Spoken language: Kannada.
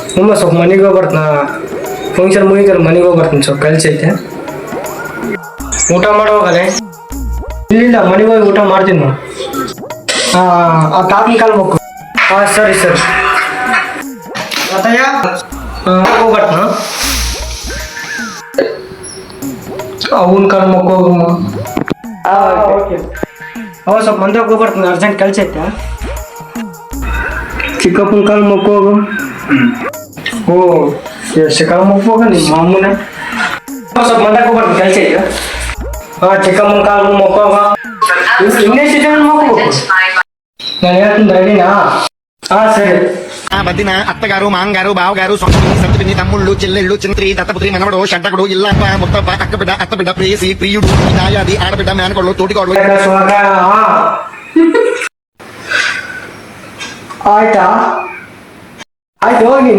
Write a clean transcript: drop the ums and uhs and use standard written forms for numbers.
ಸ್ವಲ್ಪ ಮನೆಗೆ ಹೋಗಿ ಬರ್ತಾನ ಫಂಕ್ಷನ್ ಮುಗಿತಾರೆ ಮನೆಗೆ ಹೋಗಿ ಬರ್ತೀನಿ ಸ್ವಲ್ಪ ಕೆಲಸ ಐತೆ ಊಟ ಮಾಡೋಗಲೆ ಇಲ್ಲ ಮನೆಗೆ ಹೋಗಿ ಊಟ ಮಾಡ್ತೀನಿ ನಾವು ಆ ಕಾಪಿನ ಕಾಲು ಮಕ್ಕು ಸರಿ ಸರಿ ಹೋಗ್ಬರ್ತಾನ ಅವನ ಕಾಲು ಮಕ್ಕ ಹೋಗಮ್ಮ ಅವ ಸ್ವಲ್ಪ ಮಂದಾಗ ಹೋಗ್ಬರ್ತಾನೆ ಅರ್ಜೆಂಟ್ ಕೆಲಸ ಐತೆ ಚಿಕ್ಕಪ್ಪನ ಕಾಲು ಮಕ್ಕ ಹೋಗು ಓ ಎಷ್ಟು ಕಾಲು ಮಕ್ಕ ಹೋಗ ನಿಮ್ಮ ಮಾಮೂನೆ ಸ್ವಲ್ಪ ಮಂದಾಗ ಹೋಗ್ಬರ್ತಾನೆ ಕೆಲಸ ಐತೆ ಚಿಕ್ಕಮ್ಮನ ಕಾಲು ಮಕ್ಕ ಹೋಗ ಇನ್ನೆಷ್ಟು ಜನ ಮಕ್ಕೋಬೇಕು ನಾನು ಹೇಳ್ತೀನಿ ರೆಡಿನಾ సరే బద్దిన అత్తగారు మాంగారు బావగారు సొంతపిన్ని సంతపిన్ని తమ్ముళ్ళు చెల్లెళ్ళు చింత్రి దత్తపుత్రి మనవడు షంటకుడు ఇల్లప్ప ముత్తప్ప అక్కబిడ్డ అత్తబిడ్డ ప్రేసి ప్రియుడు దాయాది ఆడబిడ్డ మేనకోళ్ళు తోటికోళ్ళు ಆಯ್ತಾ ಆಯ್ತು ಹೋಗಿ